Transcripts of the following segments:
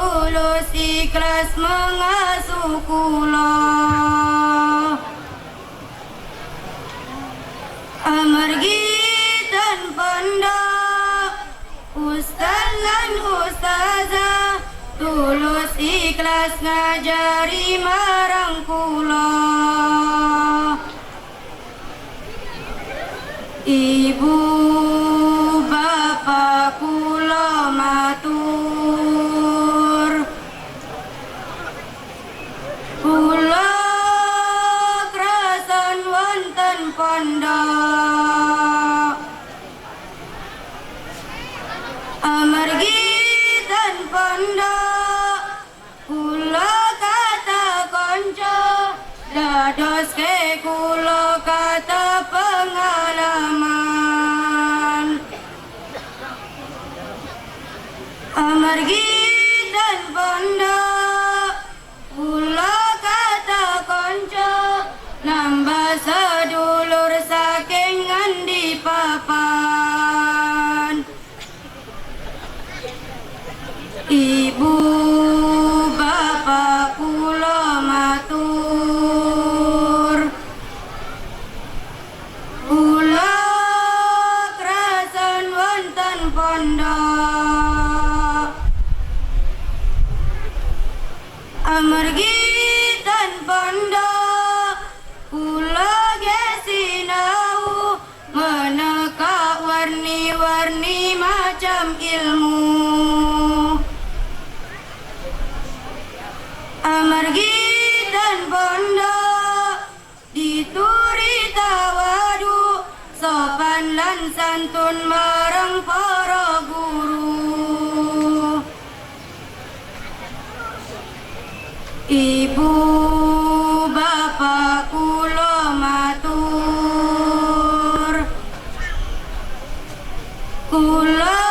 tulus ikhlas mengasuh kula. Amargi dan pondok ustaz lan ustazah tulus ikhlas ngajari marang kula. Ibu bapak kula matur, kula krasan wonten pondok. Amargi ten pondok kula kata konco, dados ke kula kata pengalaman. Amargi ten pondok kula kata konco, nambah sedulur saking ngendi papan. Ibu bapak kula matur, kula krasan wonten pondok. Amargi ten pondok kula ge sinau meneka warni-warni macam ilmu. Amargi dan pondok dituri tawadu sopan lan santun marang para guru. Ibu bapak kula matur, kula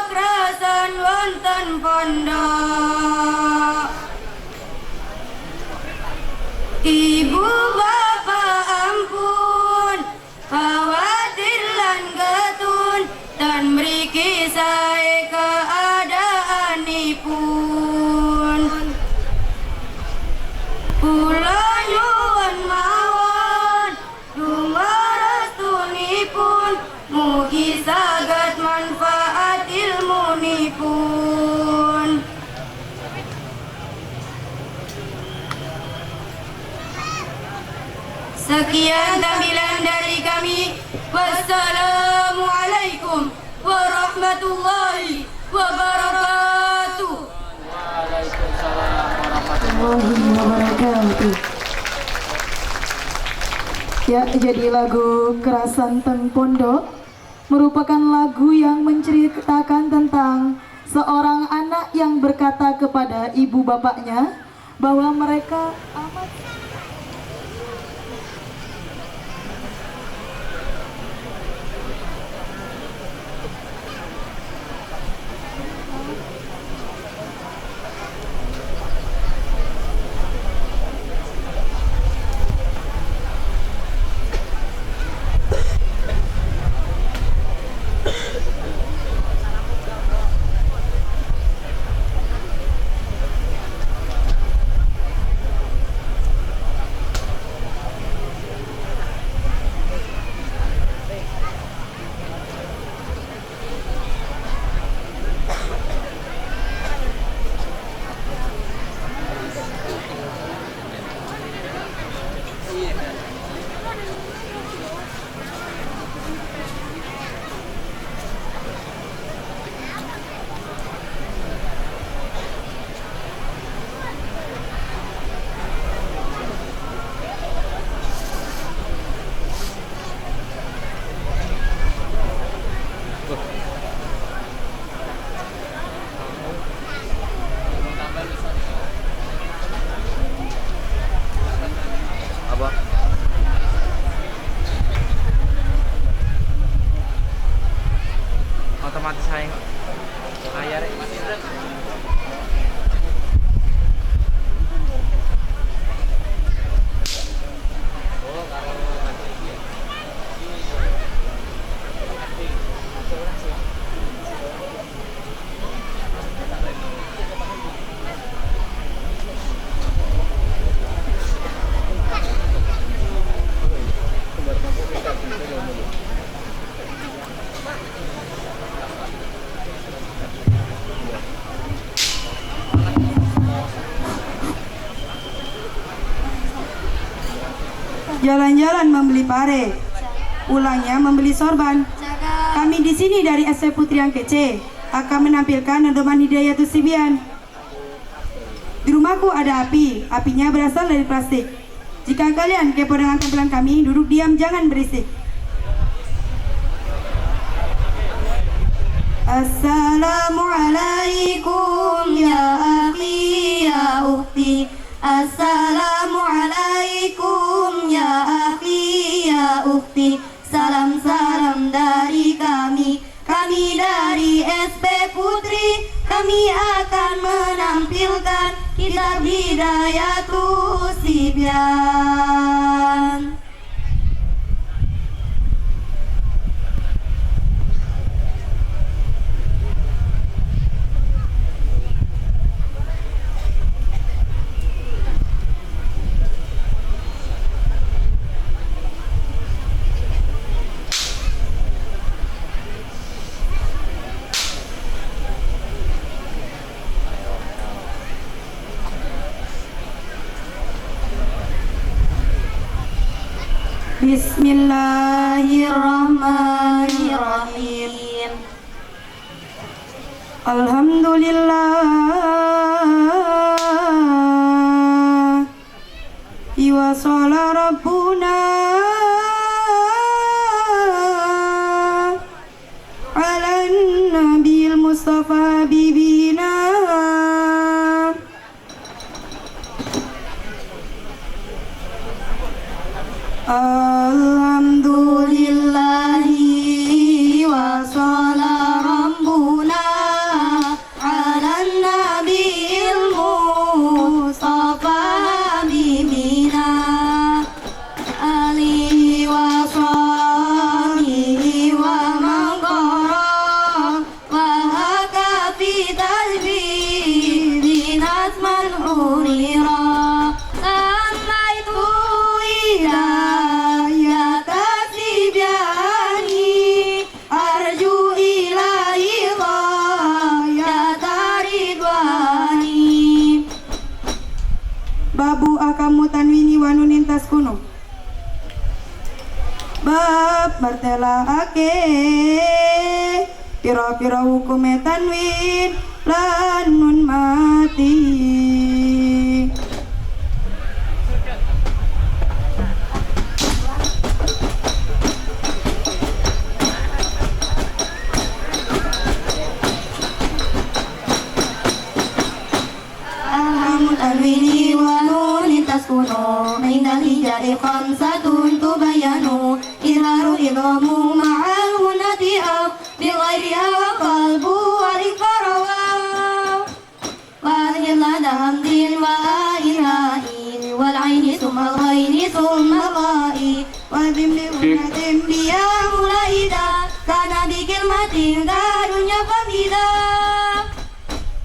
krasan wonten pondok. Ibu bapak ampun khawatir lan getun dan mriki sae keadaanipun. Kula nyuwun mawon donga restunipun, mugi saged manfaat ilmunipun. Sekian tampilan dari kami. Wassalamualaikum warahmatullahi wabarakatuh. Waalaikumsalam warahmatullahi wabarakatuh. Ya, jadi lagu Kerasan Teng Pondok merupakan lagu yang menceritakan tentang seorang anak yang berkata kepada ibu bapaknya bahwa mereka amat otomatis saya layar Jalan-jalan membeli pare, pulangnya membeli sorban. Kami di sini dari SP Putri yang kece akan menampilkan Nadoman Hidayatus Sibian. Di rumahku ada api, apinya berasal dari plastik. Jika kalian kepo dengan tampilan kami, duduk diam, jangan berisik. Assalamualaikum ya akhi ya ukhti. Assalamualaikum ya akhi ya ukhti. Salam-salam dari kami dari SP Putri. Kami akan menampilkan kitab Hidayatus Sibyan. Bismillahirrahmanirrahim. Alhamdulillah wa shala rabbuna ala nabil mustafa bibina. Alhamdulillahi wa shala rabbuna ala nabil mustafa bibina alihi wa sahbihi wa man qara wa haka fi tajbidin asman urira. Babu akamu tanwini wanunin tas kuno. Bab martela ake pira-pira hukume tanwin lan nun mati. Tanwini wa nunin taskuno indal hijai khamsatun tubayanu idharu idhamu ma'al hunati aw bighairiha wa qalbu wal iqrawa wa lada hamdin wa ilahi wal aini summa ghaini summa ghai wa dhimmi unatim biya mulaida kana bikilmatin darunya famida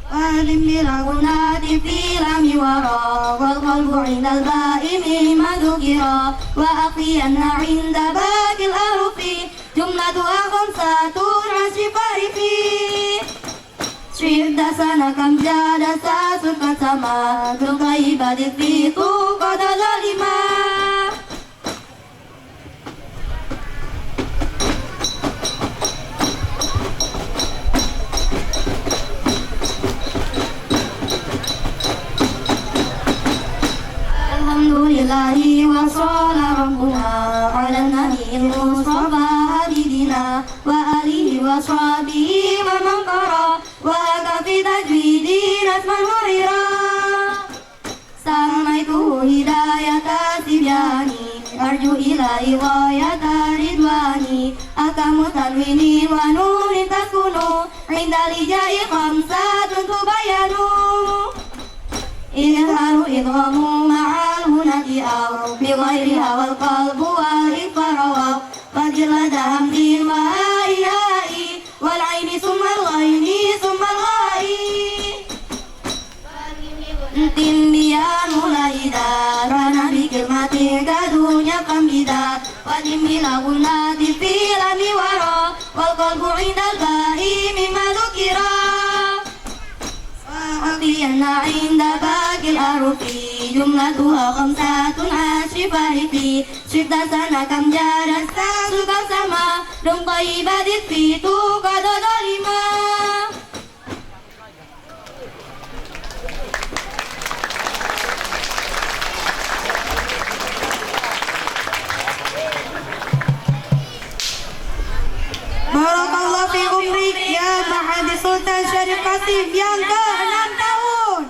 وأذن بالغنات في لم يرى والقلب عند البائم ما ذكرا وأخفين عند باقي الأحرف جملتها خمسة عشر في شد سنة كم جاد ساسك سما تغيب في قد ظلما. Alhamdulillahi wa shala rabbuna ala nabil mustafa habibina wa alihi wa sahbihi wa man qara wa kafi tajwidin asman hurira. Samaitu hidayata sibyani arju ilahi ghayata ridwani akamu tanwini wa nunin taskunu indal hijai khamsatun tubayanu idharu idhamu ma'al hunati aw bighairiha wal qalbu wal iqrawa fadil hamdin wa ilahi wal aini summa al ghaini summa al ghai tim biya mulaida rana bikil mati gadunya kamida wadim bilaguna di filami wara wal qalbu indal ba'i mimma dhukira وأقينا عند باقي الأرف جملتها خمسة عشر فارق في ستة سنة كم جرت سكر سما دم طيبة في توقد ظالما. Barakallah fi umrik ya Mahadi Sultan Syarif Qasim yang ke-6 tahun.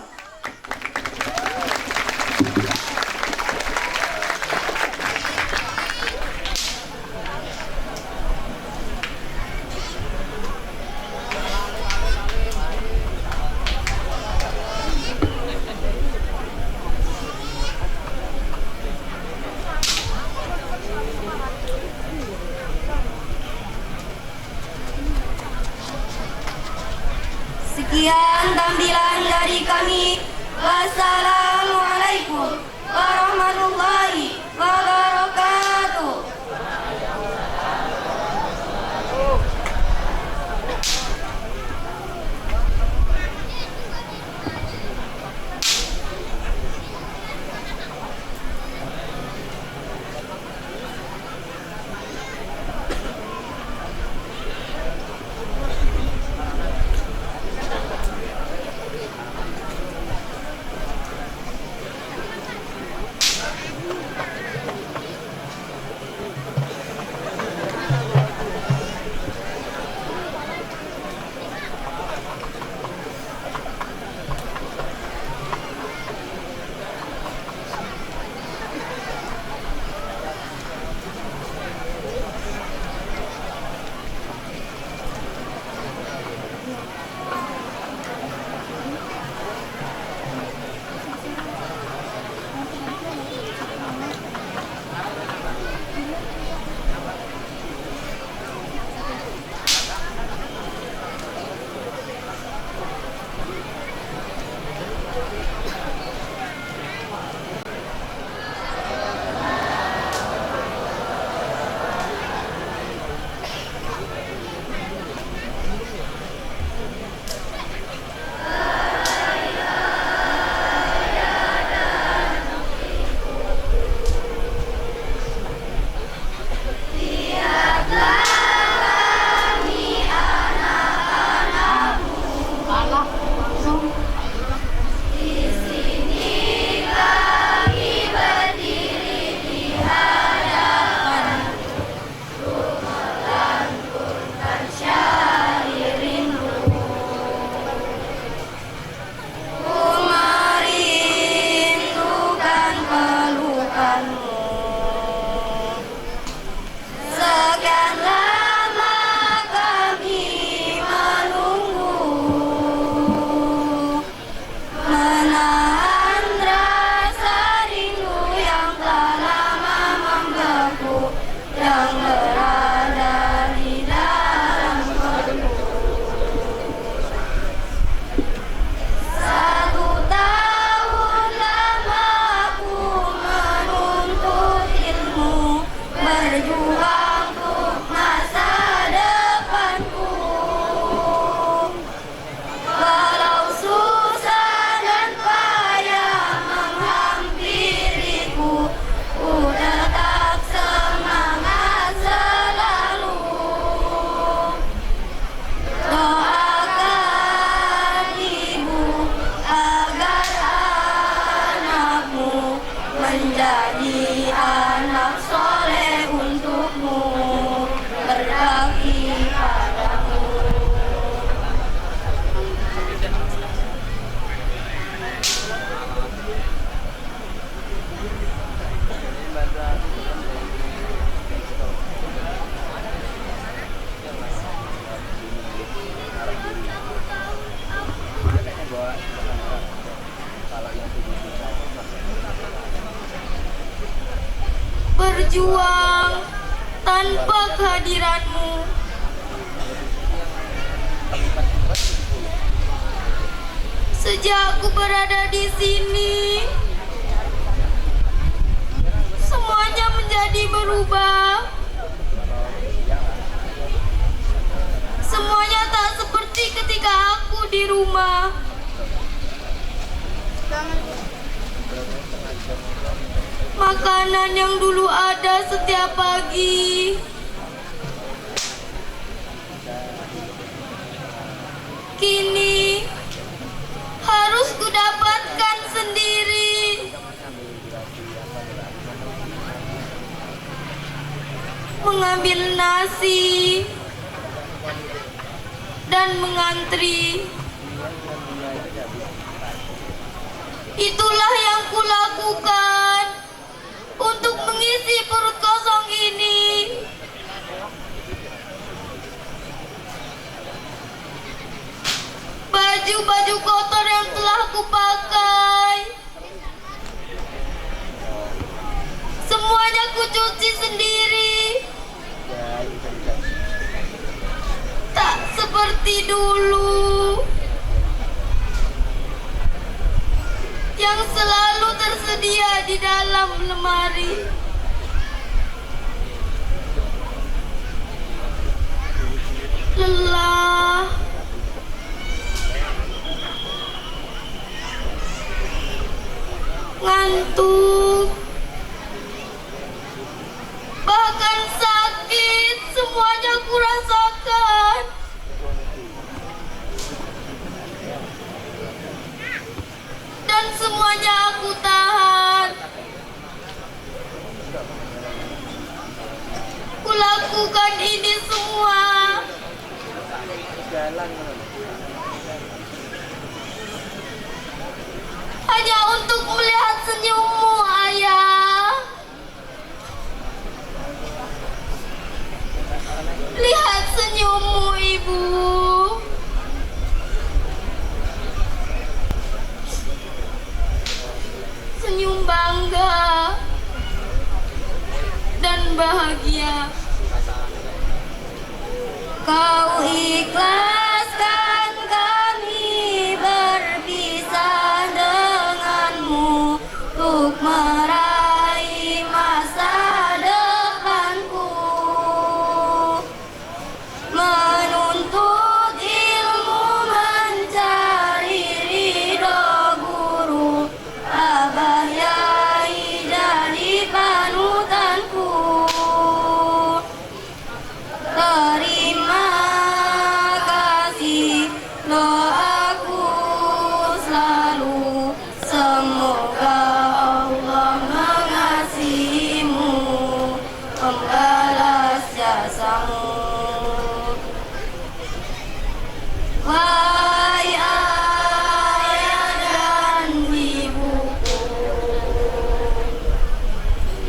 Sekian tampilan dari kami. Wassalamualaikum warahmatullahi wabarakatuh. Berjuang tanpa kehadiranmu, sejak ku berada di sini, semuanya menjadi berubah. Semuanya tak seperti ketika aku di rumah. Makanan yang dulu ada setiap pagi kini harus kudapatkan sendiri. Mengambil nasi dan mengantri, itulah yang kulakukan untuk mengisi perut kosong ini. Baju-baju kotor yang telah kupakai semuanya kucuci sendiri. Tak seperti dulu yang selalu tersedia di dalam lemari. Lelah, ngantuk, bahkan sakit, semuanya kurasakan. Dan semuanya aku tahan. Kulakukan ini semua hanya untuk melihat senyummu, Ayah. Lihat senyummu, Ibu. Senyum bangga dan bahagia. Kau ikhlaskan kami berpisah denganmu untuk meraih masa depanku, menuntut ilmu, mencari ridho guru, abah yai jadi panutanku. Terima kasih doaku selalu, semoga Allah mengasihimu, membalas jasamu. Wahai ayah dan ibuku,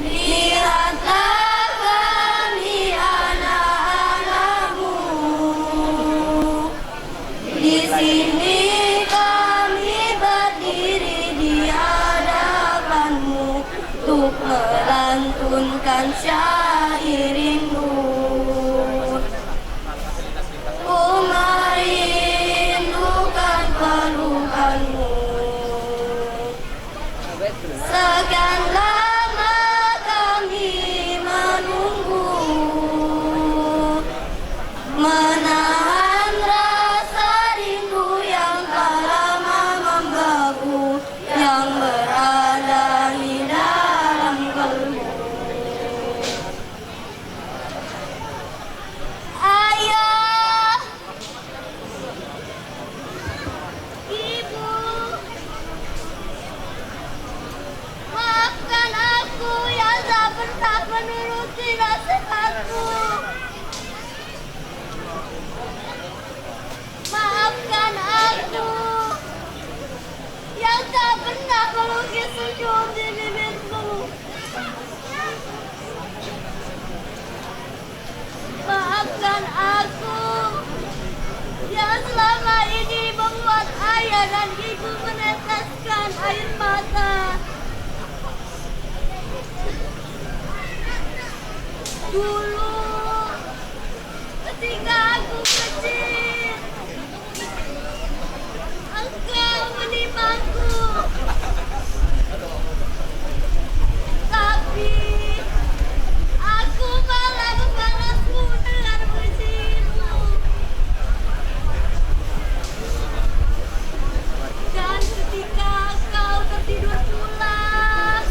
lihatlah kami anak-anakmu. Di sini kami berdiri di hadapanmu untuk melantunkan syair rindu. Ku merindukan pelukanmu. Sekian lama kami menunggu, menahan rasa rindu yang tak lama membeku, yang berada di dalam kalbu. Ayah, Ibu, maafkan aku yang tak pernah menuruti nasihatku. Maafkan aku yang tak pernah melukis senyum di bibirmu. Maafkan aku yang selama ini membuat ayah dan ibu meneteskan air mata. Dulu ketika aku kecil, engkau menimpaku, tapi aku malah membalasmu dengan pujianmu. Dan ketika kau tertidur pulas,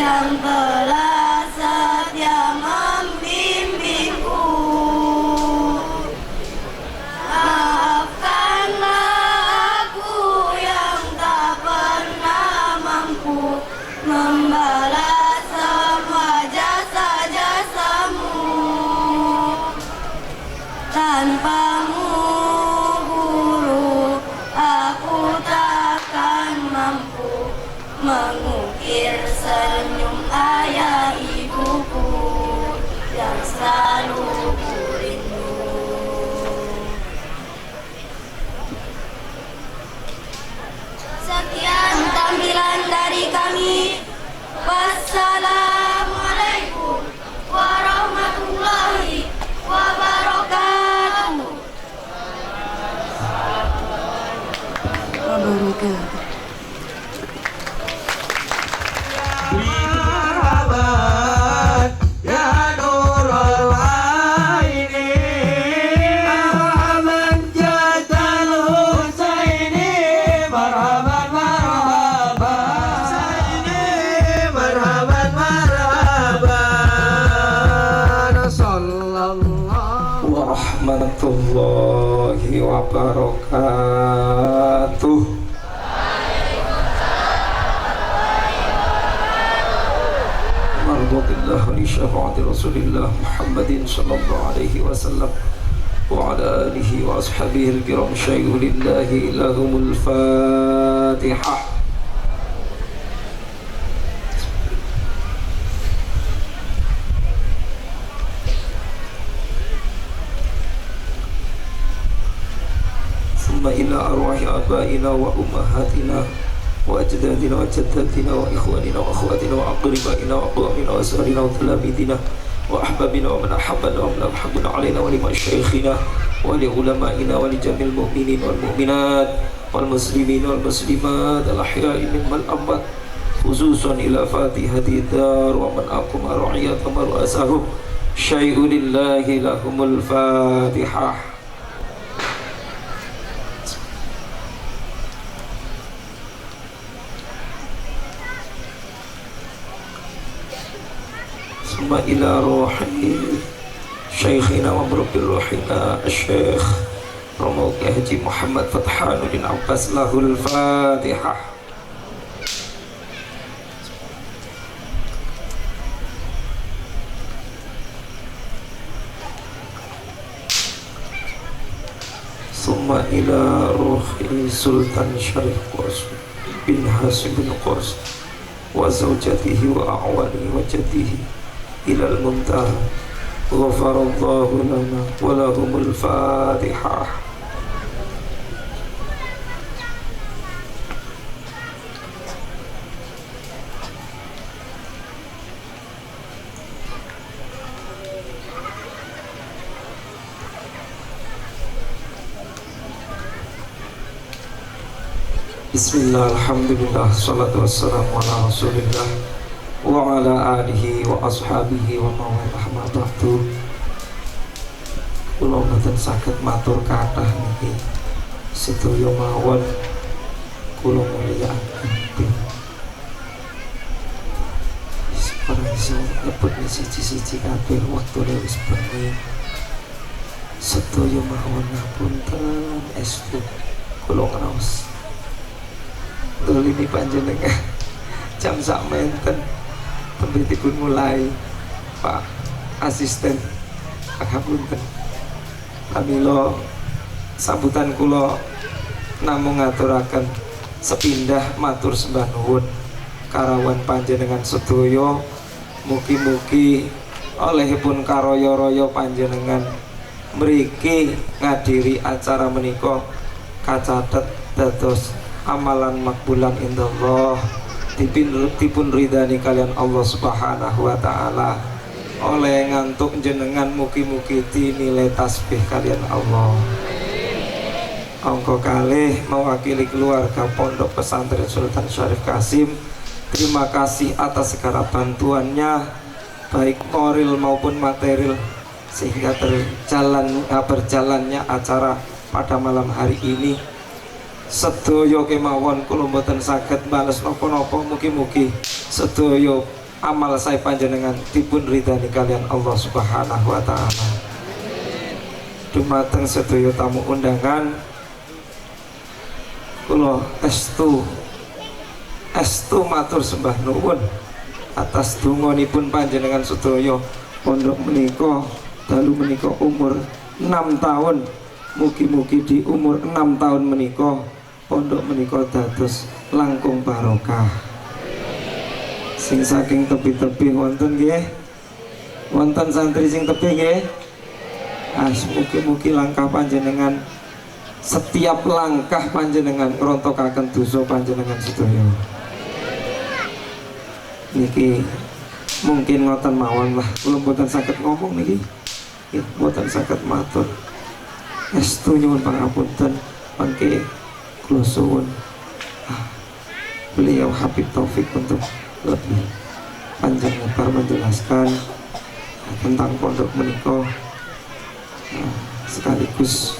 yang telah setia membimbingku. Maafkanlah aku yang tak pernah mampu membalas semua jasa-jasamu. Tanpamu guru, aku takkan mampu mengukir senyum ayah ibuku yang selalu ku rindu. Sekian tampilan dari kami. Wassalamualaikum warahmatullahi wabarakatuh. Marhaban ya nurul aini, marhaban jadal Husaini, marhaban marhaban Husaini, marhaban marhaban. Sallallahu warahmatullahi wabarakatuh. Alhamdulillah wa li syafaati Rasulillah Muhammadin sallallahu alaihi wasallam wa ala alihi wa ashabihi al-kiram. Syai'ulillahi lahumul Fatihah. Summa ila arwahi abaina wa ummahatina wa ajdadina wa jaddatina wa ikhwanina wa akhwatina wa aqribaina wa aqwamina wa asrarina wa talamidina wa ahbabina wa man ahabbana wa man ahabbana alaina wa li masyaikhina wa li ulama'ina wa li jamil mu'minin wal mu'minat wal muslimin wal muslimat al ahya'i minhum al amwat, khususan ila fatihati dar wa man aqama ra'iyat wa mar'asahu. Syai'ulillahi lahumul Fatihah. Summa ila ruhi Syekhina wa murabbil ruhina Syekh Romo Haji Muhammad Fathanuddin Abbas lahul Fatihah. Summa ila ruhi Sultan Syarif Qurs bin Hasim bin Qurs wa zawjatihi wa a'wani wa jadihi ilal muntaha. Ghafarallahu lana wa lahumul Fatihah. Bismillah, alhamdulillah, salatu wassalamu ala rasulillah wa ala alihi wa ashabihi wa mawalah ma ba'du. Kula mboten saged matur kathah niki sedaya mawon kula mulyakaken. Para iso nyebut siji-siji kabeh wektune wis bengi. Sedaya mawon ngapunten estu kula ngraos dolimi panjenengan jam sak menten pembritipun mulai Pak Asisten ngapunten. Pamila sambutan kula namung ngaturaken sepindah matur sembah nuwun karawan panjenengan sedaya. Mugi-mugi olehipun karaya-raya panjenengan mriki ngadiri acara menika kacatet dados amalan makbulan indallah, dipun ridani kalian Allah Subhanahu wa taala. Oleh ngantuk jenengan mugi-mugi dinilai tasbih kalian Allah. Angka kalih mewakili keluarga Pondok Pesantren Sultan Syarif Qasim, terima kasih atas segala bantuannya baik moral maupun material sehingga berjalannya acara pada malam hari ini. Sedaya kemawon kula mboten saged bales napa-napa, mugi-mugi sedaya amal saya panjenengan dipun ridani kalian Allah Subhanahu wa taala. Dumateng sedaya tamu undangan kula estu matur sembah nuwun atas donganipun panjenengan sedaya pondok menika dalu menika umur 6 tahun. Mugi-mugi di umur 6 tahun menika pondok menika dados langkung barokah. Sing saking tepi-tepi wonten nggih. Wonten santri sing tepi nggih. Mugi-mugi langkah panjenengan, setiap langkah panjenengan ngrontokaken dosa panjenengan sedaya. Niki mungkin ngoten mawon lah, kula mboten saged ngomong niki. Mboten saged matur. Estu nyuwun pangapunten mangke kula suwun beliau Habib Taufik untuk lebih panjang lebar menjelaskan tentang pondok menika, sekaligus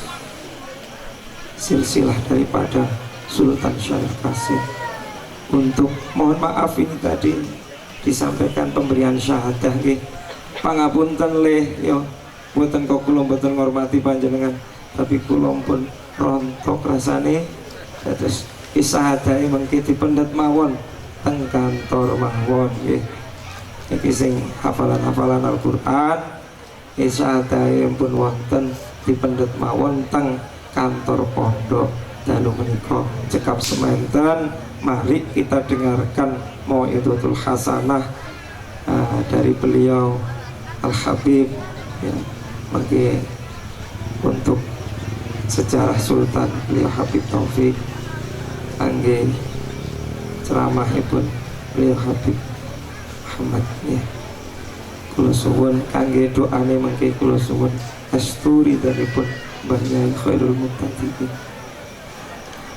silsilah daripada Sultan Syarif Qasim. Untuk mohon maaf ini tadi disampaikan pemberian syahadah nggih. Pangapunten le yo mboten kok kula mboten ngormati panjenengan, tapi kula pun rontok rasane terus isahadae mengki dipendet mawon teng kantor mawon nggih. Iki sing hafalan-hafalan Al-Qur'an isahadae pun wonten dipendet mawon teng kantor pondok dalu menika cekap semanten. Mari kita dengarkan mau'izatul hasanah dari beliau Al-Habib ya, mungkin untuk sejarah Sultan beliau Habib Taufik angge ceramahipun beliau Habib Muhammad ya. Kula suwun kangge doane mangke kula suwun asturi daripun Mbah Nyai Khairul Muqtadin.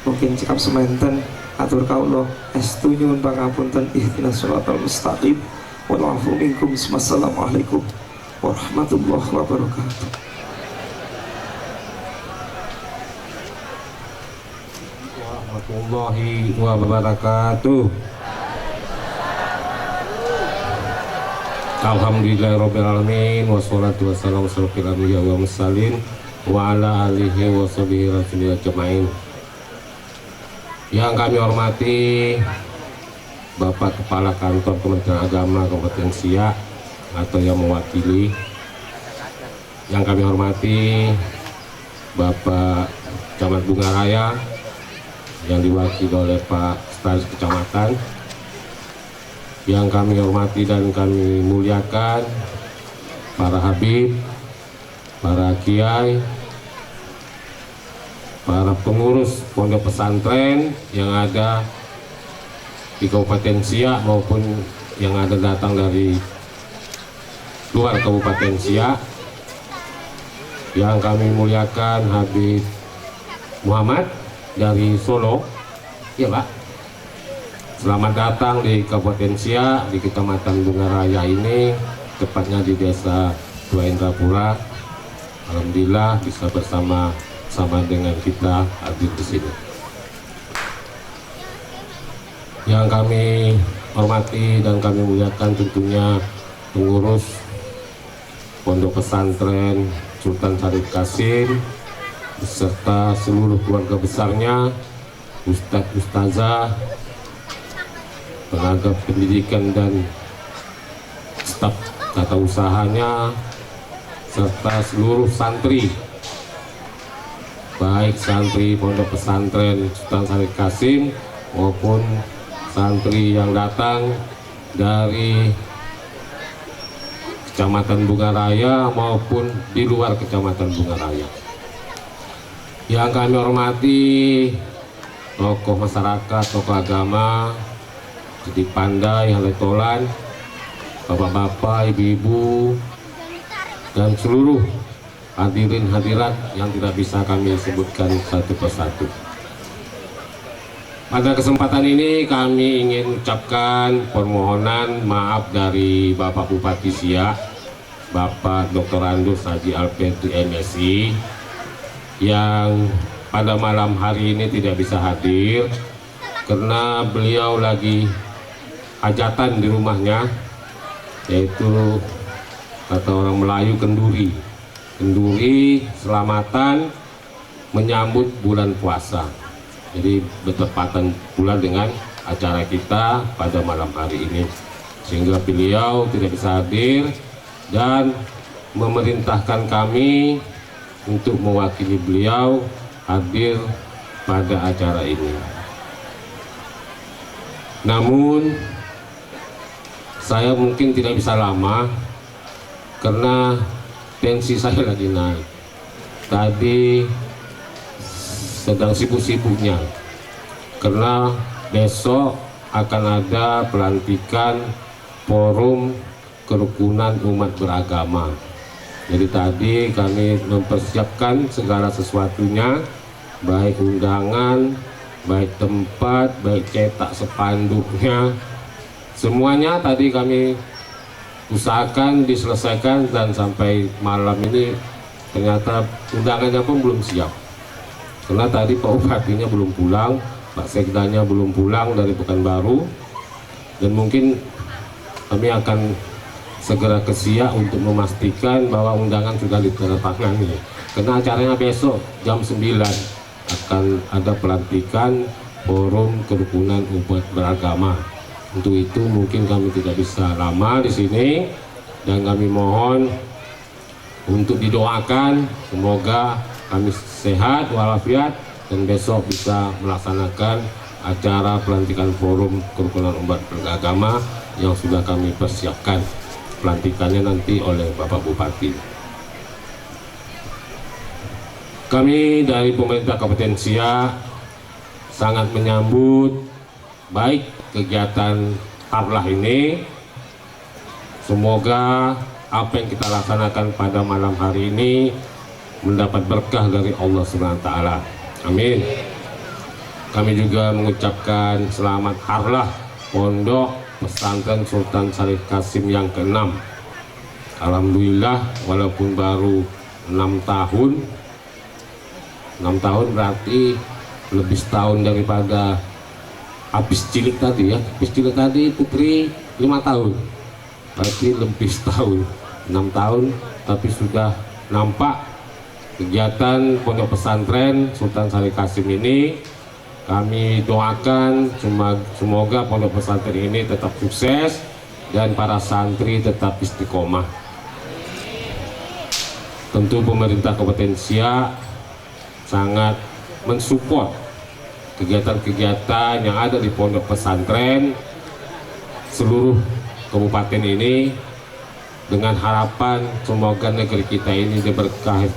Mungkin cekap semanten atur kaula estu nyuwun pangapunten ihdinas shiratal mustaqim wal afu minkum. Wassalamualaikum warahmatullahi wabarakatuh. Warahmatullahi wabarakatuh. Alhamdulillahirabbil alamin wassalatu wassalamu ala wa mursalin wa ala alihi wa sahbihi ajmain. Yang kami hormati Bapak Kepala Kantor Kementerian Agama Kabupaten Siak atau yang mewakili. Yang kami hormati Bapak Camat Bungaraya yang diwakili oleh Pak Sekretaris Kecamatan. Yang kami hormati dan kami muliakan para habib, para kiai, para pengurus pondok pesantren yang ada di Kabupaten Siak maupun yang ada datang dari luar Kabupaten Siak. Yang kami muliakan Habib Muhammad dari Solo, ya Pak. Selamat datang di Kabupaten Siak, di Kecamatan Bungaraya ini, tepatnya di Desa Dua Indrapura. Alhamdulillah bisa bersama dengan kita hadir di sini. Yang kami hormati dan kami muliakan tentunya pengurus Pondok Pesantren Sultan Syarif Qasim beserta seluruh keluarga besarnya, Ustadz Ustazah, tenaga pendidikan dan staf tata usahanya, serta seluruh santri, baik santri Pondok Pesantren Sultan Syarif Qasim maupun santri yang datang dari Kecamatan Bungaraya maupun di luar Kecamatan Bungaraya. Yang kami hormati tokoh masyarakat, tokoh agama, jadi pandai, haletolan, bapak-bapak, ibu-ibu, dan seluruh hadirin hadirat yang tidak bisa kami sebutkan satu persatu. Pada kesempatan ini kami ingin ucapkan permohonan maaf dari Bapak Bupati Siak, Bapak Dr. Andus Haji Alfedri MSI, yang pada malam hari ini tidak bisa hadir karena beliau lagi hajatan di rumahnya, yaitu kata orang Melayu kenduri. Kenduri selamatan menyambut bulan puasa. Jadi bertepatan pula dengan acara kita pada malam hari ini, sehingga beliau tidak bisa hadir dan memerintahkan kami untuk mewakili beliau hadir pada acara ini. Namun saya mungkin tidak bisa lama karena tensi saya lagi naik. Tadi sedang sibuk-sibuknya karena besok akan ada pelantikan forum kerukunan umat beragama. Jadi tadi kami mempersiapkan segala sesuatunya, baik undangan, baik tempat, baik cetak spanduknya, semuanya tadi kami usahakan diselesaikan, dan sampai malam ini ternyata undangannya pun belum siap. Karena tadi Pak Bupatinya belum pulang, Pak Sekdanya belum pulang dari Pekanbaru, dan mungkin kami akan segera ke Siak untuk memastikan bahwa undangan sudah ditandatangani. Karena acaranya besok jam 9 akan ada pelantikan forum kerukunan umat beragama. Untuk itu mungkin kami tidak bisa lama di sini, dan kami mohon untuk didoakan semoga kami sehat walafiat dan besok bisa melaksanakan acara pelantikan forum kerukunan umat beragama yang sudah kami persiapkan. Pelantikannya nanti oleh Bapak Bupati. Kami dari pemerintah Kabupaten Siak sangat menyambut baik kegiatan Harlah ini. Semoga apa yang kita laksanakan pada malam hari ini mendapat berkah dari Allah SWT. Amin. Kami juga mengucapkan selamat Harlah Pondok Pesantren Sultan Syarif Qasim yang ke-6. Alhamdulillah, walaupun baru 6 tahun berarti lebih setahun daripada habis cilik tadi ya. Habis cilik tadi Putri 5 tahun, berarti lebih setahun, 6 tahun, tapi sudah nampak kegiatan Pondok Pesantren Sultan Syarif Qasim ini. Kami doakan semoga Pondok Pesantren ini tetap sukses dan para santri tetap istiqomah. Tentu pemerintah Kabupaten Siak sangat mensupport kegiatan-kegiatan yang ada di Pondok Pesantren seluruh kabupaten ini, dengan harapan semoga negeri kita ini diberkahi,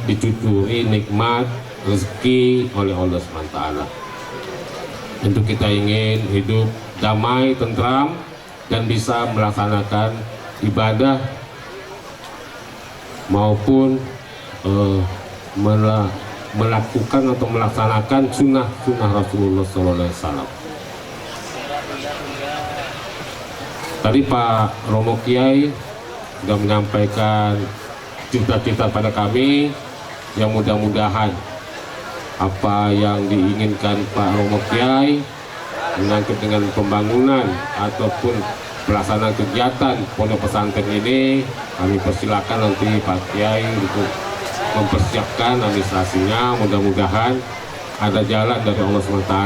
dicucuri nikmat rezeki oleh Allah SWT. Tentu kita ingin hidup damai, tentram, dan bisa melaksanakan ibadah maupun melakukan atau melaksanakan sunnah Rasulullah SAW. Tadi Pak Romo Kiai sudah menyampaikan cita-cita pada kami, yang mudah-mudahan apa yang diinginkan Pak Romo Kiai menyangkut dengan pembangunan ataupun pelaksanaan kegiatan Pondok Pesantren ini, kami persilakan nanti Pak Kiai untuk mempersiapkan administrasinya. Mudah-mudahan ada jalan dari Allah SWT,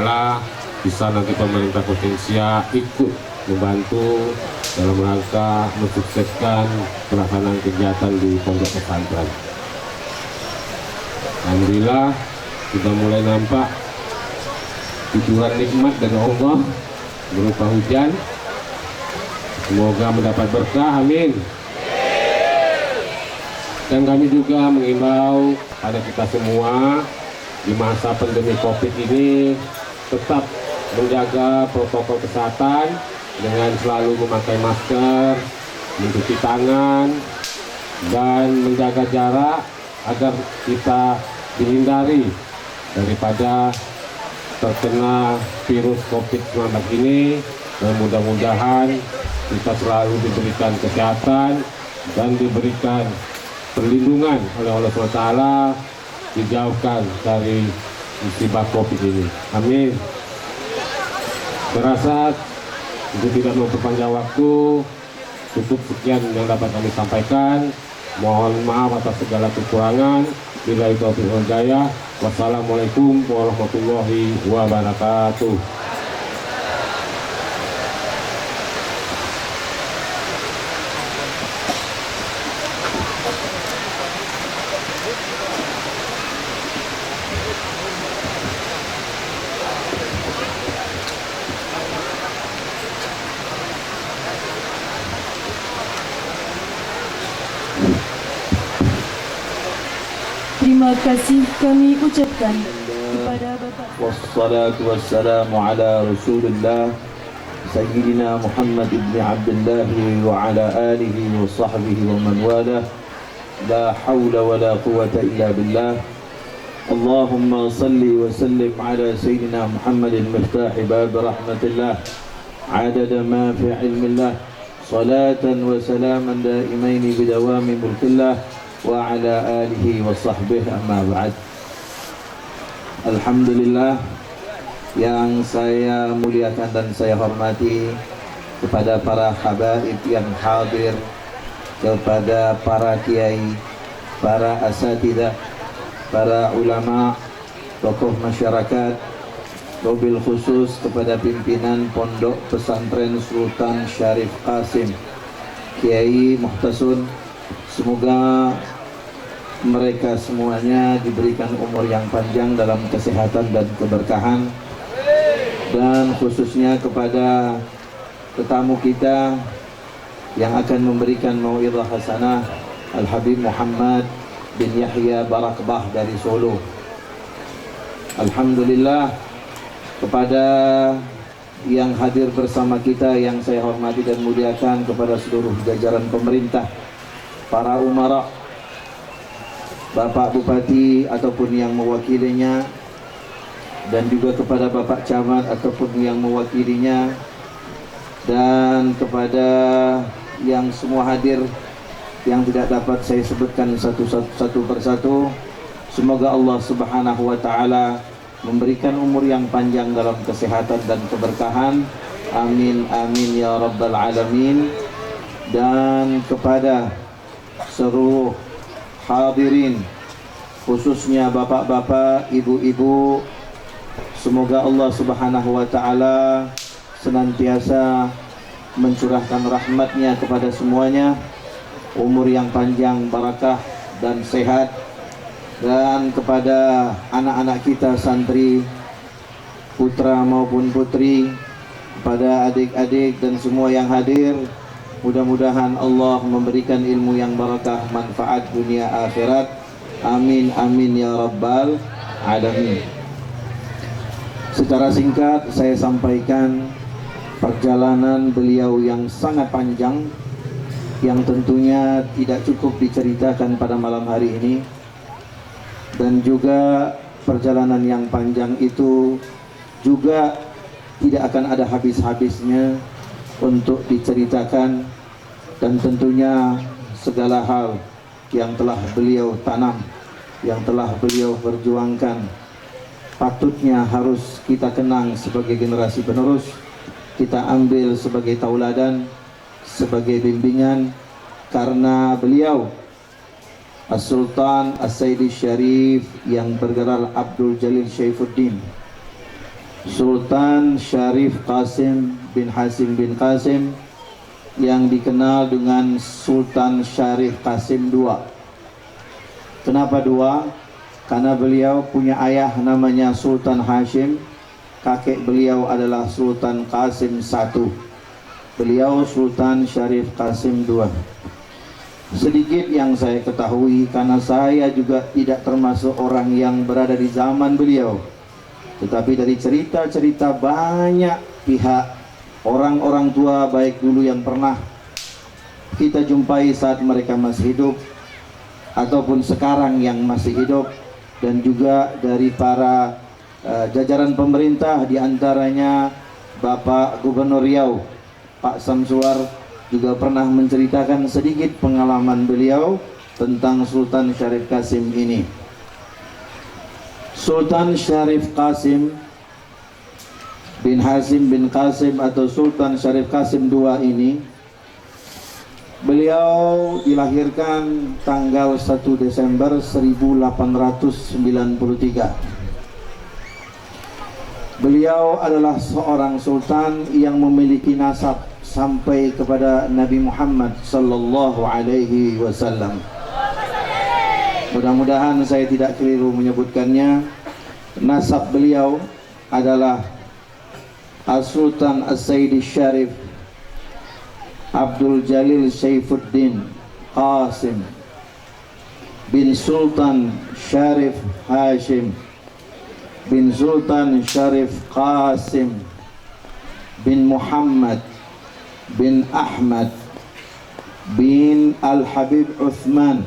bisa nanti pemerintah Kabupaten Siak ikut membantu dalam rangka mensukseskan pelaksanaan kegiatan di Pondok Pesantren. Alhamdulillah sudah mulai nampak tujuan nikmat dari Allah berupa hujan. Semoga mendapat berkah, amin. Dan kami juga mengimbau pada kita semua di masa pandemi COVID ini tetap menjaga protokol kesehatan dengan selalu memakai masker, mencuci tangan, dan menjaga jarak agar kita dihindari daripada terkena virus COVID-19 ini. Dan mudah-mudahan kita selalu diberikan kesehatan dan diberikan perlindungan oleh Allah SWT, dijauhkan dari musibah COVID ini. Amin. Berasa Untuk tidak memperpanjang waktu, cukup sekian yang dapat kami sampaikan. Mohon maaf atas segala kekurangan. Billahi taufiq wal hidayah. Wassalamualaikum warahmatullahi wabarakatuh. Terima kasih kami ucapkan kepada Bapak. Wassalatu wassalamu ala Rasulillah Sayyidina Muhammad ibn Abdullah wa ala alihi wa sahbihi wa man wala. La hawla wa la quwwata illa billah. Allahumma salli wa sallim ala Sayyidina Muhammadin miftahi bab rahmatillah adada ma fi ilmillah salatan wa salaman daimaini bidawami mulkillah wa ala alihi wa sahbihi amma ba'd. Alhamdulillah, yang saya muliakan dan saya hormati kepada para habaib yang hadir, kepada para kiai, para asatidzah, para ulama, tokoh masyarakat, wabil khusus kepada pimpinan Pondok Pesantren Sultan Syarif Qasim, Kiai Muhtasun. Semoga mereka semuanya diberikan umur yang panjang dalam kesehatan dan keberkahan. Dan khususnya kepada tetamu kita yang akan memberikan mau'izah hasanah, Al-Habib Muhammad bin Yahya Barakbah dari Solo. Alhamdulillah, kepada yang hadir bersama kita yang saya hormati dan muliakan, kepada seluruh jajaran pemerintah, para umara, Bapak Bupati ataupun yang mewakilinya, dan juga kepada Bapak Camat ataupun yang mewakilinya, dan kepada yang semua hadir yang tidak dapat saya sebutkan satu persatu. Semoga Allah Subhanahu wa taala memberikan umur yang panjang dalam kesehatan dan keberkahan. Amin amin ya rabbal alamin. Dan kepada seluruh hadirin, khususnya bapak-bapak, ibu-ibu, semoga Allah Subhanahu wa taala senantiasa mencurahkan rahmatnya kepada semuanya, umur yang panjang, barakah dan sehat. Dan kepada anak-anak kita santri, putra maupun putri, kepada adik-adik dan semua yang hadir, mudah-mudahan Allah memberikan ilmu yang barakah, manfaat dunia akhirat. Amin amin ya rabbal alamin. Secara singkat saya sampaikan perjalanan beliau yang sangat panjang, yang tentunya tidak cukup diceritakan pada malam hari ini. Dan juga perjalanan yang panjang itu juga tidak akan ada habis-habisnya untuk diceritakan. Dan tentunya segala hal yang telah beliau tanam, yang telah beliau perjuangkan, patutnya harus kita kenang sebagai generasi penerus, kita ambil sebagai tauladan, sebagai bimbingan. Karena beliau As-Sultan As-Sayyidi Syarif yang bergelar Abdul Jalil Syaifuddin, Sultan Syarif Qasim bin Hasim bin Qasim, yang dikenal dengan Sultan Syarif Qasim II. Kenapa dua? Karena beliau punya ayah namanya Sultan Hashim, kakek beliau adalah Sultan Qasim I. Beliau Sultan Syarif Qasim II. Sedikit yang saya ketahui, karena saya juga tidak termasuk orang yang berada di zaman beliau, tetapi dari cerita-cerita banyak pihak, orang-orang tua baik dulu yang pernah kita jumpai saat mereka masih hidup ataupun sekarang yang masih hidup, dan juga dari para jajaran pemerintah, diantaranya Bapak Gubernur Riau Pak Samsuar juga pernah menceritakan sedikit pengalaman beliau tentang Sultan Syarif Qasim ini. Sultan Syarif Qasim bin Hasim bin Qasim atau Sultan Syarif Qasim II ini, beliau dilahirkan tanggal 1 Desember 1893. Beliau adalah seorang sultan yang memiliki nasab sampai kepada Nabi Muhammad sallallahu alaihi wasallam. Mudah-mudahan saya tidak keliru menyebutkannya. Nasab beliau adalah As-Sultan As-Sayyid Syarif Abdul Jalil Saifuddin Qasim bin Sultan Syarif Hashim bin Sultan Syarif Qasim bin Muhammad bin Ahmad bin Al-Habib Uthman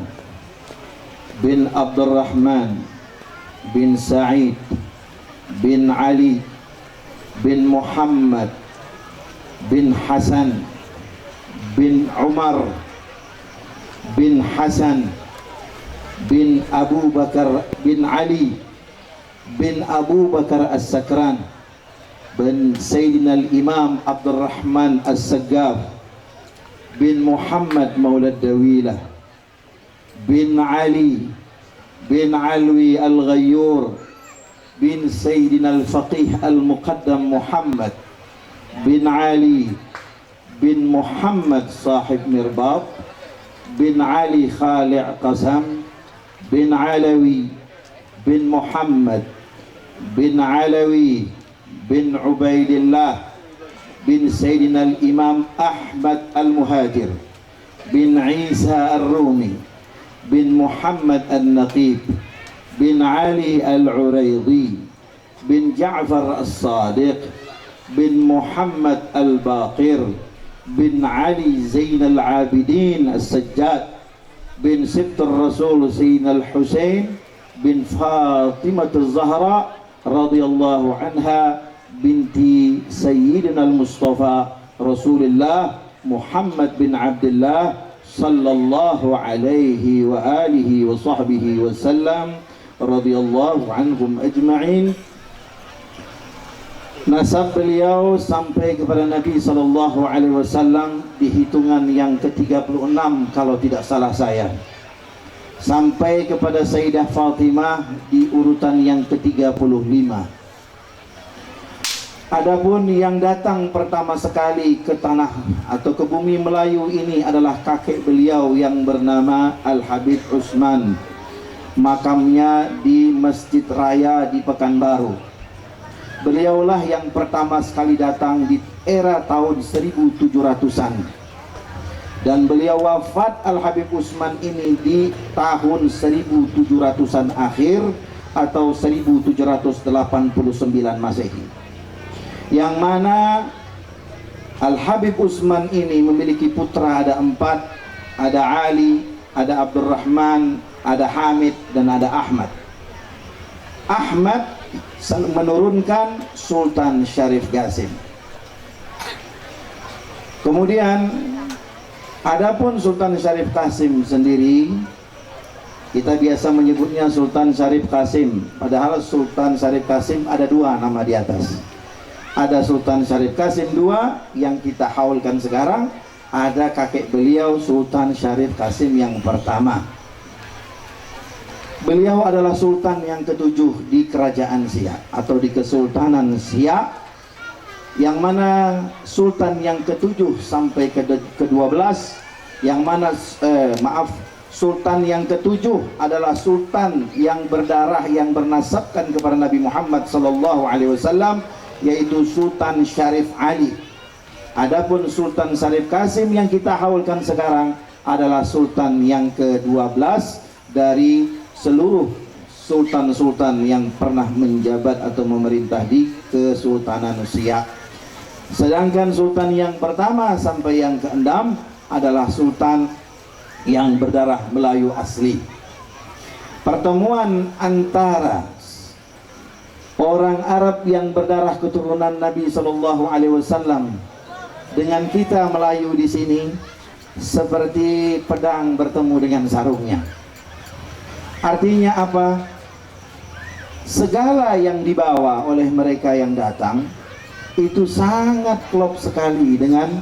bin Abdurrahman bin Sa'id bin Ali bin Muhammad bin Hasan bin Umar bin Hasan bin Abu Bakar bin Ali bin Abu Bakar As-Sakran bin Sayyidina Al-Imam Abdurrahman As-Saggaf bin Muhammad Maulad Dawilah bin Ali bin Alwi Al-Ghayyur bin Sayyidina Al-Faqih Al-Muqaddam Muhammad bin Ali bin Muhammad Sahib Mirbab bin Ali Khali' Qasam bin Alawi bin Muhammad bin Alawi bin Ubaidillah bin Sayyidina Al-Imam Ahmad Al-Muhajir bin Isa Ar-Rumi bin Muhammad Al-Naqib bin Ali Al-Uraydi bin Ja'far As-Sadiq bin Muhammad Al-Baqir bin Ali Zain Al-Abidin As-Sajjad bin Sibt Rasul Sayyidina Al-Husain bin Fatimah Az-Zahra radhiyallahu anha binti Sayyidina Al-Mustafa Rasulullah Muhammad bin Abdullah sallallahu alaihi wa alihi wa sahbihi wa sallam radhiyallahu anhum ajma'in. Nasab beliau sampai kepada Nabi sallallahu alaihi wasallam di hitungan yang ke-36 kalau tidak salah saya. Sampai kepada Sayyidah Fatimah di urutan yang ke-35. Adapun yang datang pertama sekali ke tanah atau ke bumi Melayu ini adalah kakek beliau yang bernama Al-Habib Utsman. Makamnya di Masjid Raya di Pekanbaru. Beliaulah yang pertama sekali datang di era tahun 1700-an. Dan beliau wafat Al-Habib Utsman ini di tahun 1700-an akhir atau 1789 Masehi. Yang mana Al-Habib Utsman ini memiliki putra ada 4, ada Ali, ada Abdurrahman, ada Hamid, dan ada Ahmad. Ahmad menurunkan Sultan Syarif Qasim. Kemudian adapun Sultan Syarif Qasim sendiri, kita biasa menyebutnya Sultan Syarif Qasim, padahal Sultan Syarif Qasim ada 2 nama di atas. Ada Sultan Syarif Qasim II yang kita haulkan sekarang, ada kakek beliau Sultan Syarif Qasim yang pertama. Beliau adalah Sultan yang ke-7 di Kerajaan Siak atau di Kesultanan Siak, yang mana Sultan yang ke-7 sampai ke-12, yang mana Sultan yang ke-7 adalah Sultan yang berdarah yang bernasabkan kepada Nabi Muhammad sallallahu alaihi wasallam, yaitu Sultan Syarif Ali. Adapun Sultan Syarif Qasim yang kita haulkan sekarang adalah Sultan yang ke-12 dari seluruh sultan-sultan yang pernah menjabat atau memerintah di Kesultanan Siak. Sedangkan sultan yang pertama sampai yang ke-6 adalah sultan yang berdarah Melayu asli. Pertemuan antara orang Arab yang berdarah keturunan Nabi sallallahu alaihi wasallam dengan kita Melayu di sini seperti pedang bertemu dengan sarungnya. Artinya apa? Segala yang dibawa oleh mereka yang datang itu sangat klop sekali dengan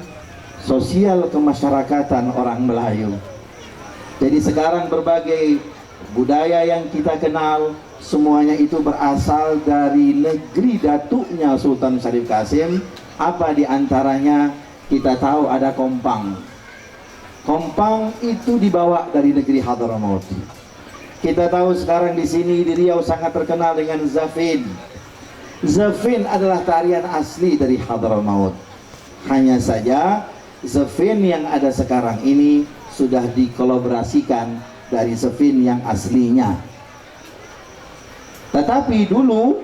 sosial kemasyarakatan orang Melayu. Jadi sekarang berbagai budaya yang kita kenal semuanya itu berasal dari negeri datuknya Sultan Syarif Kasim. Apa diantaranya? Kita tahu ada kompang. Kompang itu dibawa dari negeri Hadramaut. Kita tahu sekarang di sini di Riau sangat terkenal dengan Zafin. Zafin adalah tarian asli dari Hadramaut. Hanya saja Zafin yang ada sekarang ini sudah dikolaborasikan dari Zafin yang aslinya. Tetapi dulu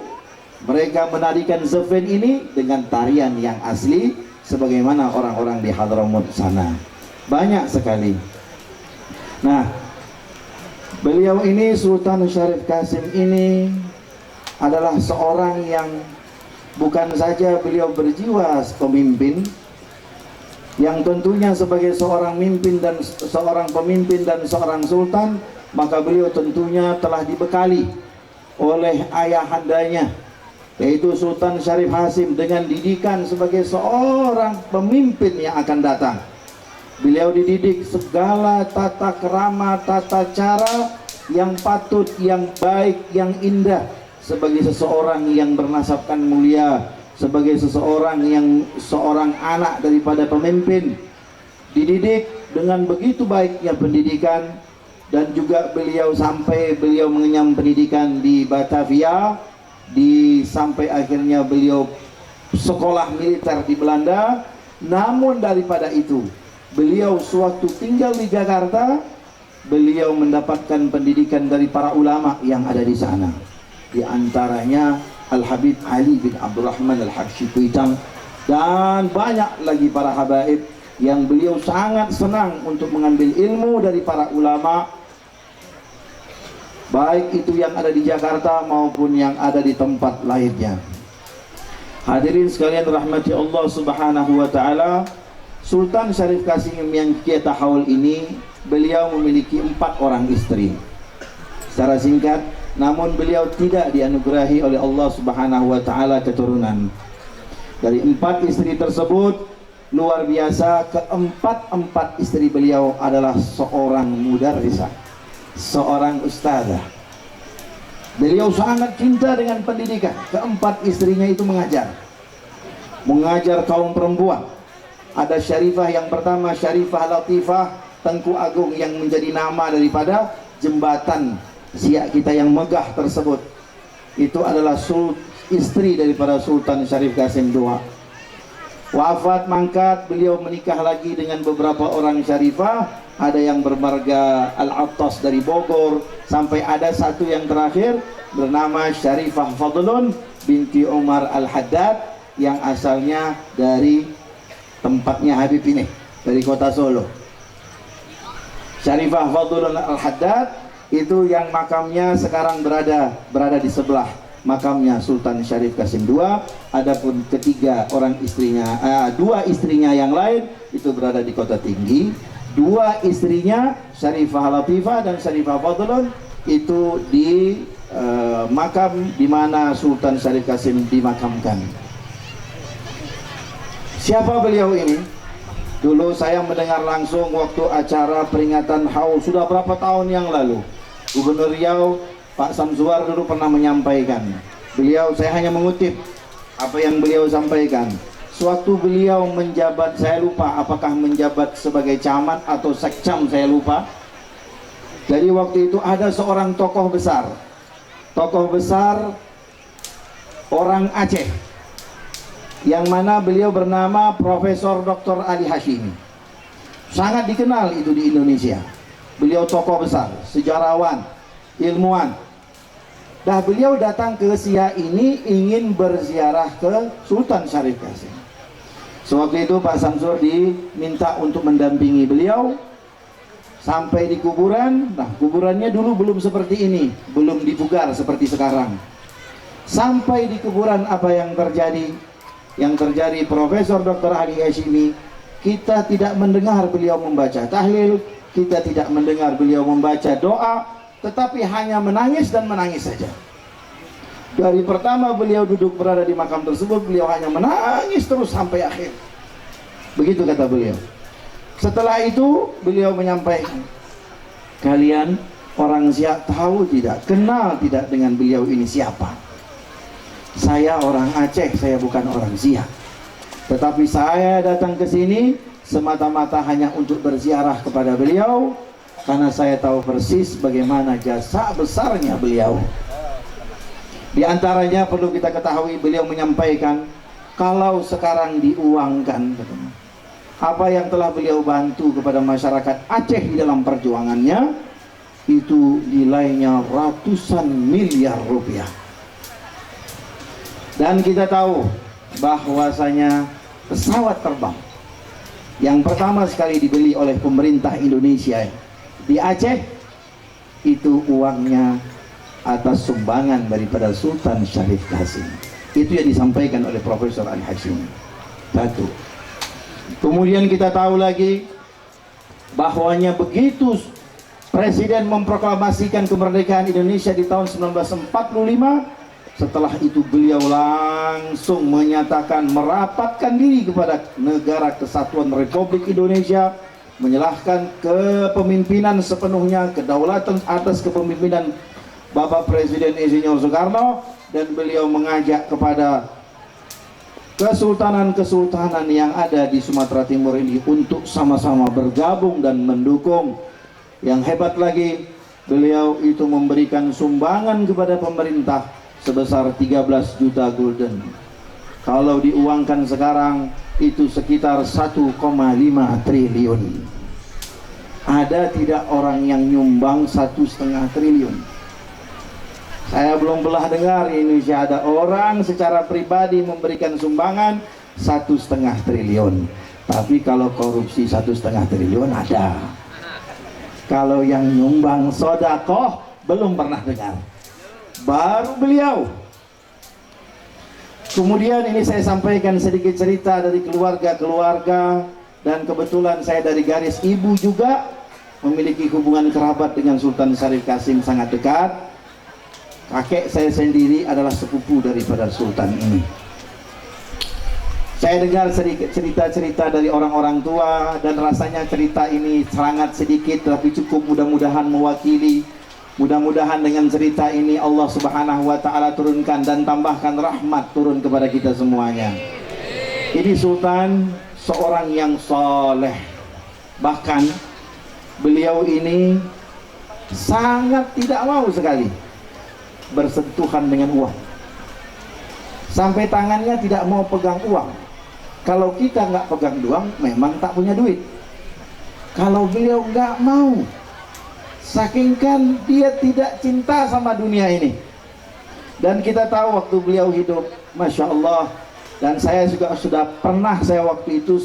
mereka menarikan Zafin ini dengan tarian yang asli sebagaimana orang-orang di Hadramaut sana. Banyak sekali. Nah, beliau ini Sultan Syarif Kasim ini adalah seorang yang bukan saja beliau berjiwa pemimpin, yang tentunya sebagai seorang pemimpin dan seorang sultan, maka beliau tentunya telah dibekali oleh ayahandanya, yaitu Sultan Syarif Hasim, dengan didikan sebagai seorang pemimpin yang akan datang. Beliau dididik segala tata krama, tata cara yang patut, yang baik, yang indah, sebagai seseorang yang bernasabkan mulia, sebagai seorang anak daripada pemimpin. Dididik dengan begitu baiknya pendidikan, dan juga beliau mengenyam pendidikan di Batavia, sampai akhirnya beliau sekolah militer di Belanda. Namun daripada itu, beliau sewaktu tinggal di Jakarta, beliau mendapatkan pendidikan dari para ulama yang ada di sana. Di antaranya Al-Habib Ali bin Abdurrahman Al-Habsyi Kuitang, dan banyak lagi para habaib yang beliau sangat senang untuk mengambil ilmu dari para ulama, baik itu yang ada di Jakarta maupun yang ada di tempat lainnya. Hadirin sekalian rahmati Allah Subhanahu wa taala, Sultan Syarif Kasim yang kita haul ini, beliau memiliki 4 orang istri. Secara singkat, namun beliau tidak dianugerahi oleh Allah Subhanahu wa taala keturunan. Dari 4 istri tersebut, luar biasa, keempat istri beliau adalah seorang mudarrisah, seorang ustazah. Beliau sangat cinta dengan pendidikan. Keempat istrinya itu mengajar kaum perempuan. Ada Syarifah yang pertama, Syarifah Latifah Tengku Agung, yang menjadi nama daripada jembatan Siak kita yang megah tersebut. Itu adalah istri daripada Sultan Syarif Kasim II. Wafat mangkat, beliau menikah lagi dengan beberapa orang syarifah. Ada yang bermarga Al-Attas dari Bogor, sampai ada satu yang terakhir bernama Syarifah Fadlun binti Umar Al-Haddad, yang asalnya dari tempatnya Habib ini, dari kota Solo. Syarifah Fadlun Al-Haddad itu yang makamnya sekarang berada di sebelah makamnya Sultan Syarif Kasim II. Adapun dua istrinya yang lain itu berada di Kota Tinggi. 2 istrinya Syarifah Latifah dan Syarifah Fadlun itu di makam di mana Sultan Syarif Kasim dimakamkan. Siapa beliau ini? Dulu saya mendengar langsung waktu acara peringatan haul, sudah berapa tahun yang lalu. Gubernur Riau Pak Samsuar dulu pernah menyampaikan. Saya hanya mengutip apa yang beliau sampaikan. Sewaktu beliau menjabat, saya lupa apakah menjabat sebagai camat atau sekcam, saya lupa. Jadi waktu itu ada seorang tokoh besar orang Aceh, yang mana beliau bernama Profesor Dr. Ali Hashimi. Sangat dikenal itu di Indonesia. Beliau tokoh besar, sejarawan, ilmuwan. Dah beliau datang ke Siak ini ingin berziarah ke Sultan Syarif Kasim. Sewaktu itu Pak Samsur diminta untuk mendampingi beliau sampai di kuburan. Nah, kuburannya dulu belum seperti ini, belum dipugar seperti sekarang. Sampai di kuburan, apa yang terjadi? Yang terjadi, Profesor Dr. Ali Hashimi, kita tidak mendengar beliau membaca tahlil, kita tidak mendengar beliau membaca doa, tetapi hanya menangis dan menangis saja. Dari pertama beliau duduk berada di makam tersebut, beliau hanya menangis terus sampai akhir. Begitu kata beliau. Setelah itu beliau menyampaikan, kalian orang Siak tahu tidak, kenal tidak dengan beliau ini siapa? Saya orang Aceh, saya bukan orang Siak. Tetapi saya datang ke sini semata-mata hanya untuk berziarah kepada beliau, karena saya tahu persis bagaimana jasa besarnya beliau. Di antaranya perlu kita ketahui, beliau menyampaikan, kalau sekarang diuangkan, apa yang telah beliau bantu kepada masyarakat Aceh di dalam perjuangannya, itu nilainya ratusan miliar rupiah. Dan kita tahu bahwasanya pesawat terbang yang pertama sekali dibeli oleh pemerintah Indonesia di Aceh, itu uangnya atas sumbangan daripada Sultan Syarif Qasim. Itu yang disampaikan oleh Profesor Al-Hashim. Satu. Kemudian kita tahu lagi bahwanya begitu Presiden memproklamasikan kemerdekaan Indonesia di tahun 1945, setelah itu beliau langsung menyatakan merapatkan diri kepada Negara Kesatuan Republik Indonesia, menyerahkan kepemimpinan sepenuhnya, kedaulatan atas kepemimpinan Bapak Presiden Insinyur Soekarno, dan beliau mengajak kepada kesultanan-kesultanan yang ada di Sumatera Timur ini untuk sama-sama bergabung dan mendukung. Yang hebat lagi, beliau itu memberikan sumbangan kepada pemerintah sebesar 13 juta gulden. Kalau diuangkan sekarang itu sekitar 1,5 triliun. Ada tidak orang yang nyumbang 1,5 triliun? Saya belum pernah dengar di Indonesia ada orang secara pribadi memberikan sumbangan 1,5 triliun. Tapi kalau korupsi 1,5 triliun ada. Kalau yang nyumbang sodakoh belum pernah dengar. Baru beliau. Kemudian ini saya sampaikan sedikit cerita dari keluarga-keluarga, dan kebetulan saya dari garis ibu juga memiliki hubungan kerabat dengan Sultan Syarif Qasim sangat dekat. Kakek saya sendiri adalah sepupu daripada Sultan ini. Saya dengar sedikit cerita-cerita dari orang-orang tua, dan rasanya cerita ini sangat sedikit tapi cukup mudah-mudahan mewakili. Mudah-mudahan dengan cerita ini Allah Subhanahu wa Ta'ala turunkan dan tambahkan rahmat turun kepada kita semuanya. Ini Sultan seorang yang soleh. Bahkan beliau ini sangat tidak mau sekali bersentuhan dengan uang. Sampai tangannya tidak mau pegang uang. Kalau kita nggak pegang uang, memang tak punya duit. Kalau beliau nggak mau, saking kan dia tidak cinta sama dunia ini. Dan kita tahu waktu beliau hidup, Masya Allah, dan saya juga sudah pernah, saya waktu itu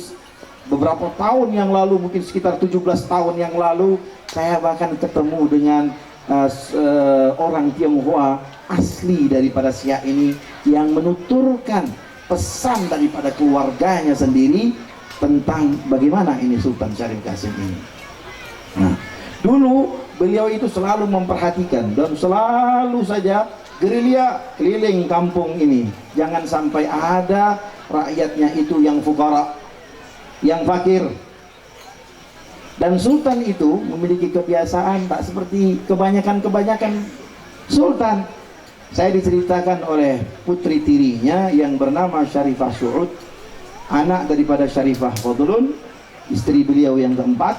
beberapa tahun yang lalu, mungkin sekitar 17 tahun yang lalu, saya bahkan ketemu dengan orang Tionghoa asli daripada Siak ini yang menuturkan pesan daripada keluarganya sendiri tentang bagaimana ini Sultan Syarif Qasim ini. Nah, dulu beliau itu selalu memperhatikan dan selalu saja gerilya keliling kampung ini. Jangan sampai ada rakyatnya itu yang fukara, yang fakir. Dan Sultan itu memiliki kebiasaan tak seperti kebanyakan Sultan. Saya diceritakan oleh putri tirinya yang bernama Syarifah Su'ud, anak daripada Syarifah Fadlun, istri beliau yang keempat.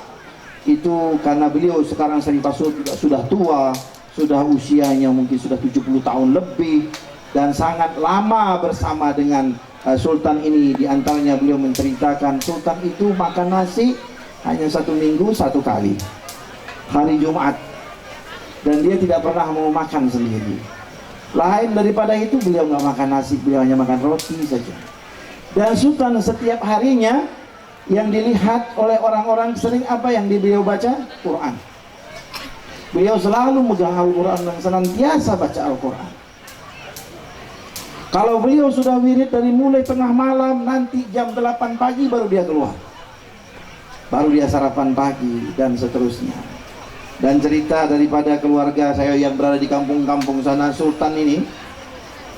Itu karena beliau sekarang Syarifah Su'ud sudah tua, sudah usianya mungkin sudah 70 tahun lebih, dan sangat lama bersama dengan Sultan ini. Di antaranya beliau menceritakan Sultan itu makan nasi hanya 1 minggu 1 kali, hari Jumat, dan dia tidak pernah mau makan sendiri. Lain daripada itu beliau nggak makan nasi, beliau hanya makan roti saja. Dan Sultan setiap harinya yang dilihat oleh orang-orang sering apa yang beliau baca? Quran. Beliau selalu megang Al-Quran dan senantiasa baca Al-Quran. Kalau beliau sudah wirid dari mulai tengah malam, nanti jam 8 pagi baru dia keluar, baru dia sarapan pagi dan seterusnya. Dan cerita daripada keluarga saya yang berada di kampung-kampung sana, Sultan ini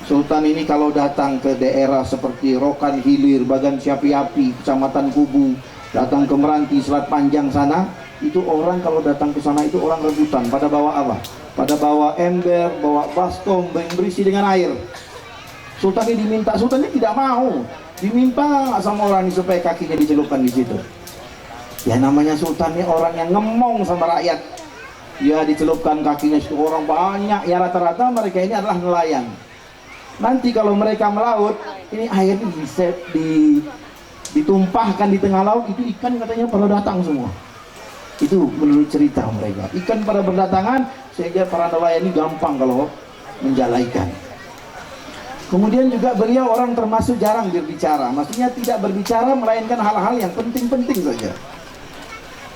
Sultan ini kalau datang ke daerah seperti Rokan Hilir, Bagan Siapi-api, Kecamatan Kubu, datang ke Meranti, Selat Panjang sana, itu orang kalau datang ke sana itu orang rebutan. Pada bawa apa? Pada bawa ember, bawa baskom, berisi dengan air. Sultan ini diminta, sultannya tidak mau. Diminta sama orang ini supaya kakinya dicelupkan di situ. Ya namanya sultan ini orang yang ngemong sama rakyat. Dia dicelupkan kakinya situ, orang banyak. Ya rata-rata mereka ini adalah nelayan. Nanti kalau mereka melaut, ini air ditumpahkan di tengah laut, itu ikan katanya pada datang semua. Itu menurut cerita mereka. Ikan pada berdatangan sehingga para nelayan ini gampang kalau menjala ikan. Kemudian juga beliau orang termasuk jarang berbicara. Maksudnya tidak berbicara melainkan hal-hal yang penting-penting saja.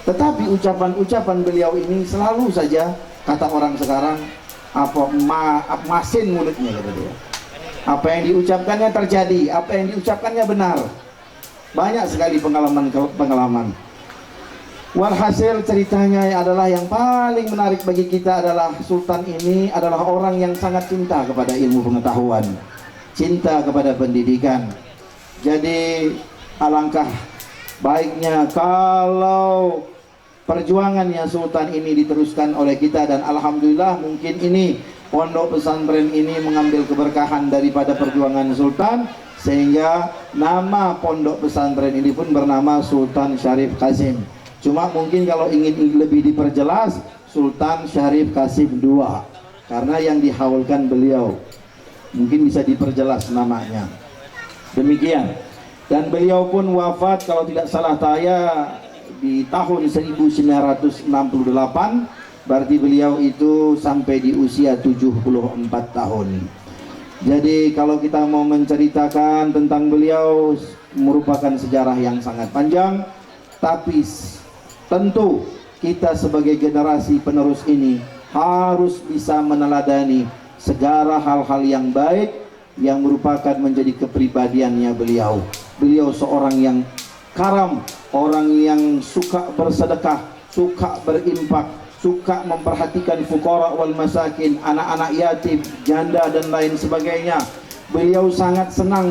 Tetapi ucapan-ucapan beliau ini selalu saja, kata orang sekarang, masin mulutnya kata dia. Apa yang diucapkannya terjadi, apa yang diucapkannya benar. Banyak sekali pengalaman. Walhasil ceritanya adalah yang paling menarik bagi kita adalah Sultan ini adalah orang yang sangat cinta kepada ilmu pengetahuan, cinta kepada pendidikan. Jadi alangkah baiknya kalau perjuangannya Sultan ini diteruskan oleh kita, dan alhamdulillah mungkin ini pondok pesantren ini mengambil keberkahan daripada perjuangan Sultan, sehingga nama pondok pesantren ini pun bernama Sultan Syarif Qasim. Cuma mungkin kalau ingin lebih diperjelas, Sultan Syarif Qasim II, karena yang dihaulkan beliau. Mungkin bisa diperjelas namanya. Demikian. Dan beliau pun wafat kalau tidak salah saya di tahun 1968. Berarti beliau itu sampai di usia 74 tahun. Jadi kalau kita mau menceritakan tentang beliau, merupakan sejarah yang sangat panjang. Tapi tentu kita sebagai generasi penerus ini harus bisa meneladani segala hal-hal yang baik yang merupakan menjadi kepribadiannya beliau. Beliau seorang yang karam, orang yang suka bersedekah, suka berinfak, suka memperhatikan fuqara wal masakin, anak-anak yatim, janda dan lain sebagainya. Beliau sangat senang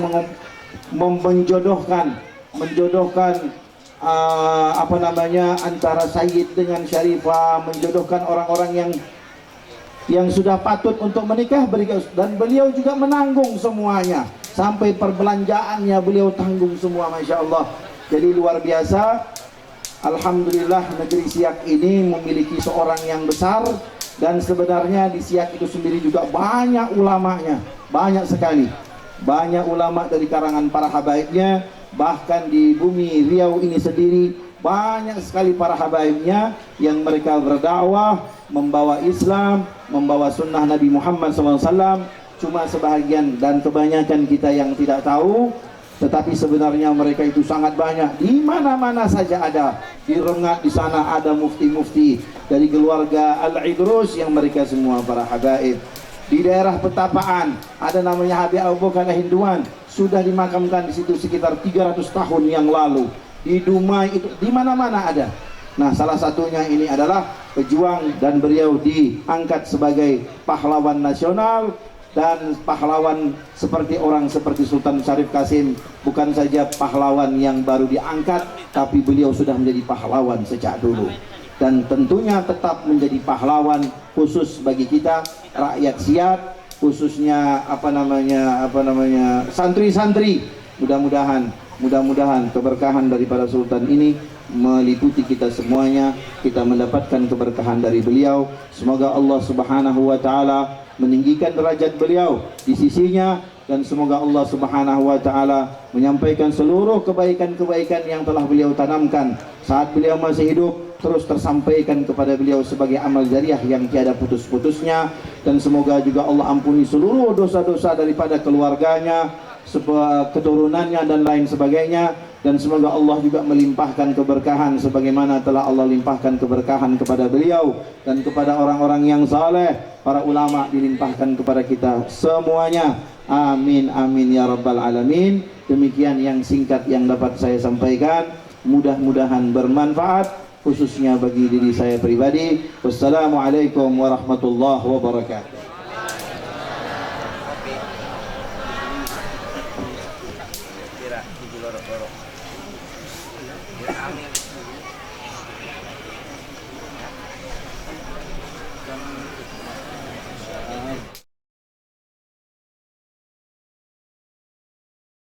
menjodohkan antara Sayyid dengan Syarifah, menjodohkan orang-orang yang sudah patut untuk menikah, dan beliau juga menanggung semuanya, sampai perbelanjaannya beliau tanggung semua, Masya Allah. Jadi luar biasa. Alhamdulillah negeri Siak ini memiliki seorang yang besar, dan sebenarnya di Siak itu sendiri juga banyak ulamanya, banyak sekali, banyak ulama dari karangan para habaibnya. Bahkan di bumi Riau ini sendiri banyak sekali para habaibnya yang mereka berdakwah, membawa Islam, membawa sunnah Nabi Muhammad SAW. Cuma sebahagian dan kebanyakan kita yang tidak tahu. Tetapi sebenarnya mereka itu sangat banyak. Di mana-mana saja ada. Di Rengat di sana ada mufti-mufti dari keluarga Al-Idrus yang mereka semua para habaib. Di daerah Petapaan ada namanya Habib Abu Bakar Hinduan, sudah dimakamkan di situ sekitar 300 tahun yang lalu. Di Dumai itu di mana-mana ada. Nah, salah satunya ini adalah pejuang, dan beliau diangkat sebagai pahlawan nasional. Dan pahlawan seperti Sultan Syarif Qasim bukan saja pahlawan yang baru diangkat, tapi beliau sudah menjadi pahlawan sejak dulu, dan tentunya tetap menjadi pahlawan khusus bagi kita rakyat Siak, khususnya santri-santri. Mudah-mudahan keberkahan daripada Sultan ini meliputi kita semuanya, kita mendapatkan keberkahan dari beliau. Semoga Allah Subhanahu wa taala meninggikan derajat beliau di sisinya, dan semoga Allah Subhanahu wa taala menyampaikan seluruh kebaikan-kebaikan yang telah beliau tanamkan saat beliau masih hidup, terus tersampaikan kepada beliau sebagai amal jariah yang tiada putus-putusnya. Dan semoga juga Allah ampuni seluruh dosa-dosa daripada keluarganya, keturunannya dan lain sebagainya. Dan semoga Allah juga melimpahkan keberkahan sebagaimana telah Allah limpahkan keberkahan kepada beliau dan kepada orang-orang yang saleh, para ulama dilimpahkan kepada kita semuanya. Amin amin ya rabbal alamin. Demikian yang singkat yang dapat saya sampaikan, mudah-mudahan bermanfaat khususnya bagi diri saya pribadi. Wassalamualaikum warahmatullahi wabarakatuh. Amin.